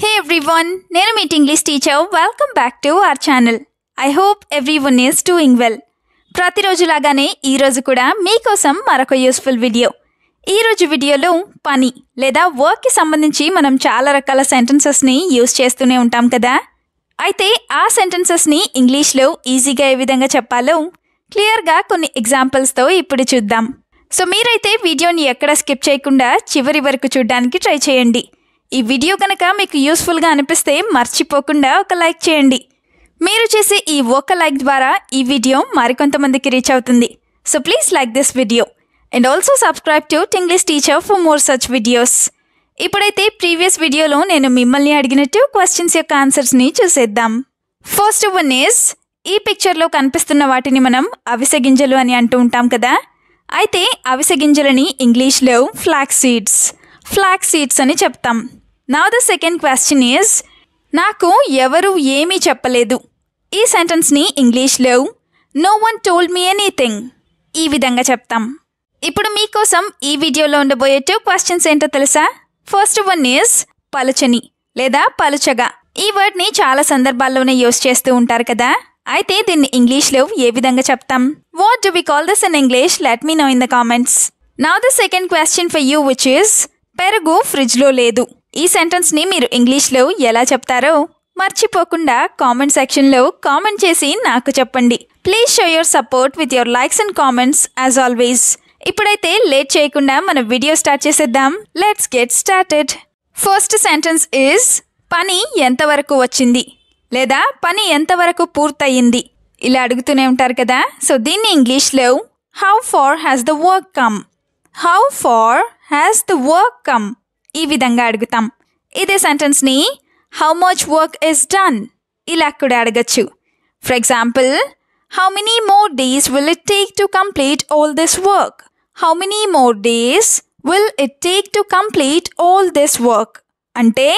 Hey everyone, నేను మీ English teacher. Welcome back to our channel. I hope everyone is doing well. ప్రతిరోజులాగానే ఈరోజు కూడా మీకోసం మరొక యూస్ఫుల్ వీడియో. ఈరోజు వీడియోలో పని లేదా వర్క్కి సంబంధించి మనం చాలా రకాల సెంటెన్సెస్ని యూస్ చేస్తూనే ఉంటాం కదా. అయితే ఆ సెంటెన్సెస్ని ఇంగ్లీష్లో ఈజీగా ఏ విధంగా చెప్పాలో క్లియర్గా కొన్ని ఎగ్జాంపుల్స్తో ఇప్పుడు చూద్దాం. సో మీరైతే వీడియోని ఎక్కడ స్కిప్ చేయకుండా చివరి వరకు చూడడానికి ట్రై చేయండి. ఈ వీడియో కనుక మీకు యూస్ఫుల్గా అనిపిస్తే మర్చిపోకుండా ఒక లైక్ చేయండి. మీరు చేసే ఈ ఒక లైక్ ద్వారా ఈ వీడియో మరికొంతమందికి రీచ్ అవుతుంది. So please like this video and also subscribe to English teacher for more such videos. ఇప్పుడైతే ప్రీవియస్ వీడియోలో నేను మిమ్మల్ని అడిగినట్టు క్వశ్చన్స్ యొక్క ఆన్సర్స్ని చూసేద్దాం. ఫస్ట్ వన్ ఈజ్, ఈ పిక్చర్లో కనిపిస్తున్న వాటిని మనం అవిసె గింజలు అని అంటూ ఉంటాం కదా. అయితే అవిసె గింజలని ఇంగ్లీష్లో ఫ్లాక్స్ సీడ్స్ అని చెప్తాం. Now the second question is, నాకు ఎవరు ఏమీ చెప్పలేదు. ఈ సెంటెన్స్ని ఇంగ్లీష్లో no one told me anything ఈ విధంగా చెప్తాం. ఇప్పుడు మీకోసం ఈ వీడియోలో ఉండబోయే 2 క్వశ్చన్స్ ఏంటో తెలుసా? ఫస్ట్ వన్ ఈజ్ పలుచని లేదా పలుచగా. ఈ వర్డ్ని చాలా సందర్భాల్లోనే యూస్ చేస్తూ ఉంటారు కదా. అయితే దీన్ని ఇంగ్లీష్లో ఏ విధంగా చెప్తాం? What do we call this in English? Let me know in the comments. Now the second question for you which is, పెరుగు ఫ్రిడ్జ్లో లేదు. ఈ సెంటెన్స్ని మీరు ఇంగ్లీష్లో ఎలా చెప్తారో మర్చిపోకుండా కామెంట్ సెక్షన్లో కామెంట్ చేసి నాకు చెప్పండి. Please show your support with your likes and comments as always. ఇప్పుడైతే లేట్ చేయకుండా మన వీడియో స్టార్ట్ చేసేద్దాం. Let's get started. First sentence is, పని ఎంతవరకు వచ్చింది లేదా పని ఎంతవరకు పూర్తయింది ఇలా అడుగుతూనే ఉంటారు కదా. సో దీన్ని ఇంగ్లీష్లో how far has the work come ఈ విధంగా అడుగుతాం. ఇదే సెంటెన్స్ని how much work is done ఇలా కూడా అడగచ్చు. For example, how many more days will it take to complete all this work అంటే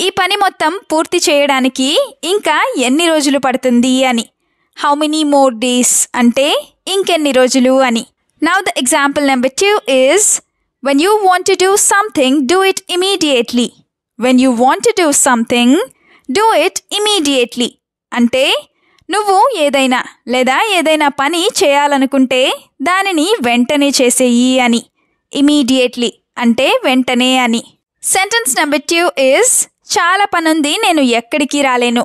ఈ పని మొత్తం పూర్తి చేయడానికి ఇంకా ఎన్ని రోజులు పడుతుంది అని. హౌ మెనీ మోర్ డేస్ అంటే ఇంకెన్ని రోజులు అని. Now the example number 2 is, when you want to do something, do it immediately. అంటే నువ్వు ఏదైనా పని చేయాలనుకుంటే దానిని వెంటనే చేసేయి అని. ఇమీడియట్లీ అంటే వెంటనే అని. సెంటెన్స్ నెంబర్ 2 ఈజ్, చాలా పనుంది, నేను ఎక్కడికి రాలేను.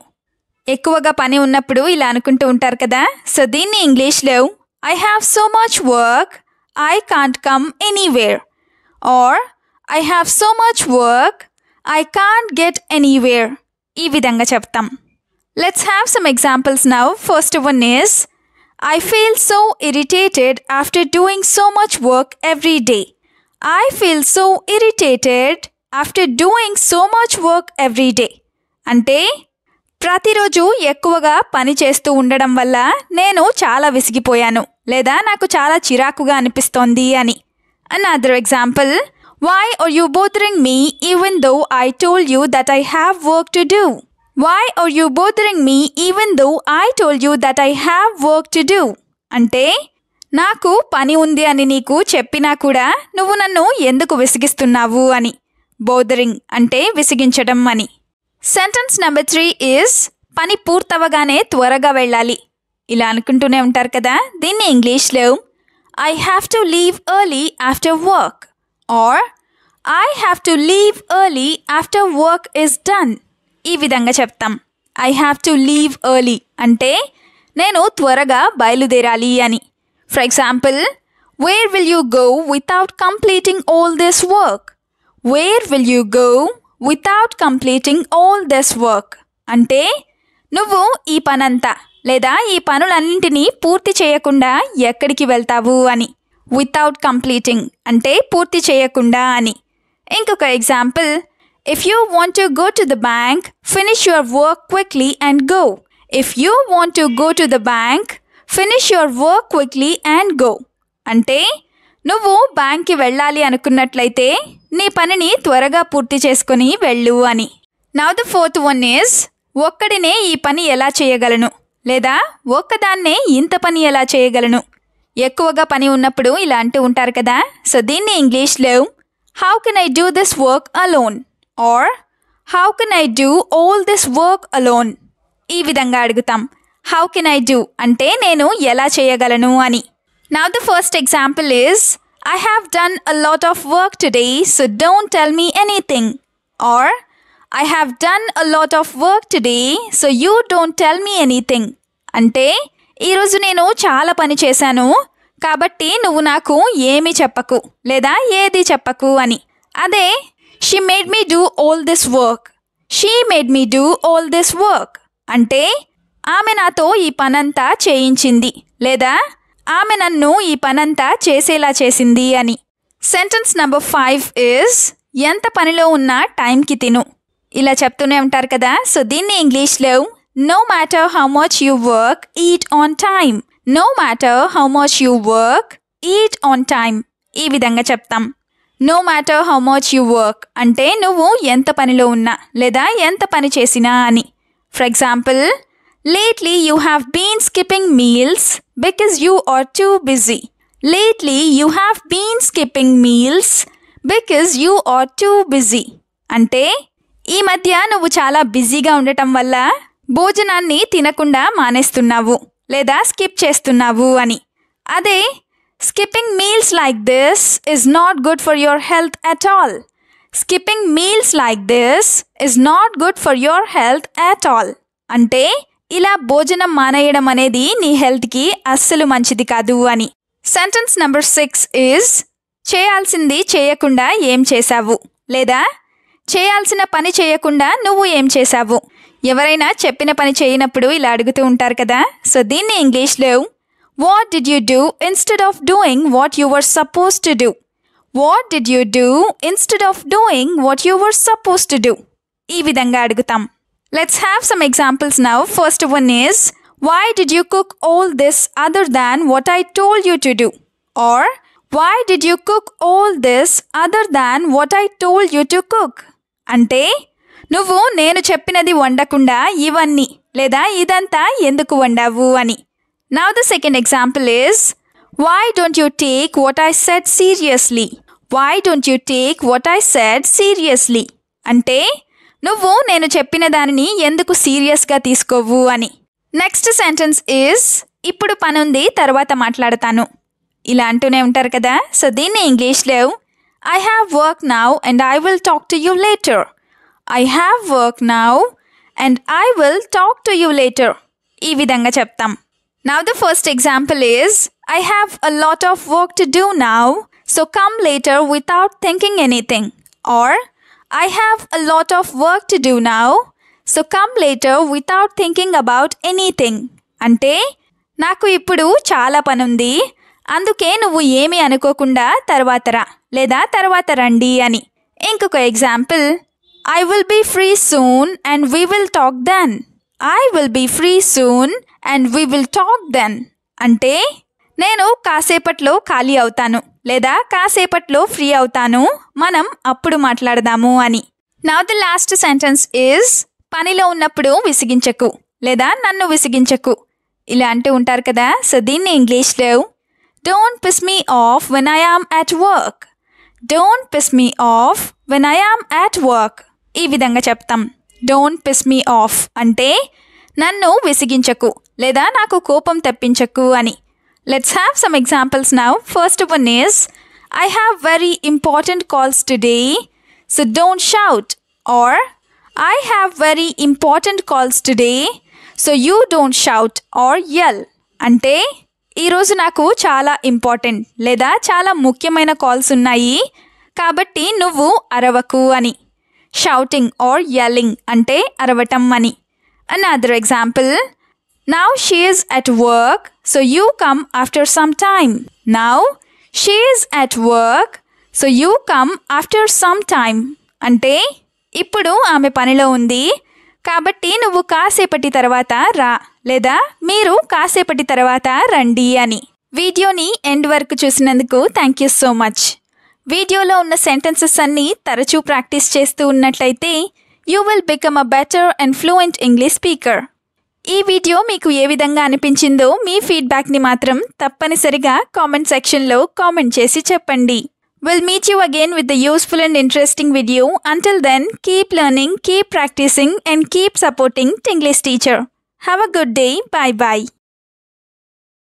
ఎక్కువగా పని ఉన్నప్పుడు ఇలా అనుకుంటూ ఉంటారు కదా. సో దీన్ని ఇంగ్లీష్లో I have so much work, I can't come anywhere. Or I have so much work, I can't get anywhere. ఈ విధంగా చెప్తాం. Let's have some examples now. First one is, I feel so irritated after doing so much work every day. అంటే ప్రతిరోజు ఎక్కువగా పని చేస్తూ ఉండడం వల్ల నేను చాలా విసిగిపోయాను లేదా నాకు చాలా చిరాకుగా అనిపిస్తోంది అని. Another example, why are you bothering me even though I told you that I have work to do? అంటే నాకు పని ఉంది అని నీకు చెప్పినా కూడా నువ్వు నన్ను ఎందుకు విసిగిస్తున్నావు అని. బోదరింగ్ అంటే విసిగించడం అని. సెంటెన్స్ నెంబర్ 3 ఈజ్, పని పూర్తవగానే త్వరగా వెళ్ళాలి ఇలా అనుకుంటూనే ఉంటారు కదా. దీన్ని ఇంగ్లీష్లో I have to leave early after work or I have to leave early after work is done ఈ విధంగా చెప్తాం. I have to leave early అంటే నేను త్వరగా బయలుదేరాలి అని. For example, where will you go without completing all this work? అంటే నువ్వు ఈ పనంతా లేదా ఈ పనులన్నింటినీ పూర్తి చేయకుండా ఎక్కడికి వెళ్తావు అని. వితౌట్ కంప్లీటింగ్ అంటే పూర్తి చేయకుండా అని. ఇంకొక example, if you want to go to the bank, finish your work quickly and go. అంటే నువ్వు బ్యాంక్కి వెళ్ళాలి అనుకున్నట్లయితే నీ పనిని త్వరగా పూర్తి చేసుకొని వెళ్ళు అని. Now the fourth one is, ఒక్కడినే ఈ పని ఎలా చేయగలను లేదా ఒక్కదాన్నే ఇంత పని ఎలా చేయగలను. ఎక్కువగా పని ఉన్నప్పుడు ఇలా అంటూ ఉంటారు కదా. సో దీన్ని ఇంగ్లీష్లో how can I do this work alone or how can I do all this work alone? ఈ విధంగా అడుగుతాం. హౌ కెన్ ఐ డూ అంటే నేను ఎలా చేయగలను అని. Now the first example is I have done a lot of work today, so don't tell me anything. Or I have done a lot of work today, so you don't tell me anything. అంటే ఈరోజు నేను చాలా పని చేశాను కాబట్టి నువ్వు నాకు ఏమీ చెప్పకు లేదా ఏది చెప్పకు అని. అదే she made me do all this work. She made me do all this work. అంటే ఆమె నాతో ఈ పనంతా చేయించింది లేదా ఆమె నన్ను ఈ పనంతా చేసేలా చేసింది అని. సెంటెన్స్ నెంబర్ 5 ఈజ్ ఎంత పనిలో ఉన్నా టైంకి తిను. ఇలా చెప్తూనే ఉంటారు కదా. సో దీన్ని ఇంగ్లీష్లో no matter how much you work eat on time. No matter how much you work eat on time. ఈ విధంగా చెప్తాం. No matter how much you work అంటే నువ్వు ఎంత పనిలో ఉన్నా లేదా ఎంత పని చేసినా అని. For example, lately you have been skipping meals because you are too busy. Lately you have been skipping meals because you are too busy. అంటే ఈ మధ్య నువ్వు చాలా బిజీగా ఉండటం వల్ల భోజనాన్ని తినకుండా మానేస్తున్నావు లేదా స్కిప్ చేస్తున్నావు అని. అదే skipping meals like this is not good for your health at all. Skipping meals like this is not good for your health at all. అంటే ఇలా భోజనం మానేయడం అనేది నీ హెల్త్కి అస్సలు మంచిది కాదు అని. సెంటెన్స్ నెంబర్ 6 ఈజ్ చేయాల్సింది చేయకుండా ఏం చేశావు లేదా చేయాల్సిన పని చేయకుండా నువ్వు ఏం చేశావు. ఎవరైనా చెప్పిన పని చేయనప్పుడు ఇలా అడుగుతూ ఉంటారు కదా. సో దీన్ని ఇంగ్లీష్లో what did you do instead of doing what you were suppose to do. What did you do instead of doing what you were suppose to do. ఈ విధంగా అడుగుతాం. Let's have some examples now. First one is, why did you cook all this other than what I told you to do? Or, why did you cook all this other than what I told you to cook? అంటే నువ్వు నేను చెప్పినది వండకుండా ఇవన్నీ లేదా ఇదంతా ఎందుకు వండావు అని. Now the second example is, why don't you take what I said seriously? Why don't you take what I said seriously? అంటే నువ్వు నేను చెప్పిన దానిని ఎందుకు సీరియస్గా తీసుకోవు అని. నెక్స్ట్ సెంటెన్స్ ఈజ్ ఇప్పుడు పనుంది తర్వాత మాట్లాడతాను. ఇలా అంటూనే ఉంటారు కదా. సో దీన్ని ఇంగ్లీష్లో I have work now and I will talk to you later. I have work now and I will talk to you later. ఈ విధంగా చెప్తాం. Now the first example is I have a lot of work to do now so come later without thinking anything. Or I have a lot of work to do now, so come later without thinking about anything. అంటే నాకు ఇప్పుడు చాలా పనుంది అందుకే నువ్వు ఏమీ అనుకోకుండా తర్వాత రా లేదా తర్వాత రండి అని. ఇంకొక example, I will be free soon and we will talk then. I will be free soon and we will talk then. అంటే నేను కాసేపట్లో ఖాళీ అవుతాను లేదా కాసేపట్లో ఫ్రీ అవుతాను మనం అప్పుడు మాట్లాడదాము అని. Now the last sentence is పనిలో ఉన్నప్పుడు విసిగించకు లేదా నన్ను విసిగించకు. ఇలా అంటూ ఉంటారు కదా. సో దీన్ని ఇంగ్లీష్లో don't piss me off when I am at work. Don't piss me off when I am at work. ఈ విధంగా చెప్తాం. డోంట్ పిస్ మీ ఆఫ్ అంటే నన్ను విసిగించకు లేదా నాకు కోపం తెప్పించకు అని. Let's have some examples now. First one is, I have very important calls today, so don't shout. Or, I have very important calls today, so you don't shout or yell. అంటే ఈరోజు నాకు చాలా ఇంపార్టెంట్ లేదా చాలా ముఖ్యమైన calls ఉన్నాయి కాబట్టి నువ్వు అరవకు అని. షౌటింగ్ ఆర్ yelling అంటే అరవటం అని. Another example, now she is at work, so you come after some time. Now she is at work, so you come after some time. అంటే ఇప్పుడు ఆమె పనిలో ఉంది కాబట్టి నువ్వు కాసేపటి తర్వాత రా లేదా మీరు కాసేపటి తర్వాత రండి అని. వీడియోని ఎండ్ వరకు చూసినందుకు థ్యాంక్ యూ సో మచ్. వీడియోలో ఉన్న సెంటెన్సెస్ అన్నీ తరచూ ప్రాక్టీస్ చేస్తూ ఉన్నట్లయితే you will become a better and fluent English speaker. ఈ వీడియో మీకు ఏ విధంగా అనిపించిందో మీ ఫీడ్బ్యాక్ని మాత్రం తప్పనిసరిగా కామెంట్ సెక్షన్లో కామెంట్ చేసి చెప్పండి. We'll meet you again with a useful and interesting video. Until then, keep learning, keep practicing, and keep supporting Tinglish Teacher. Have a good day. Bye bye.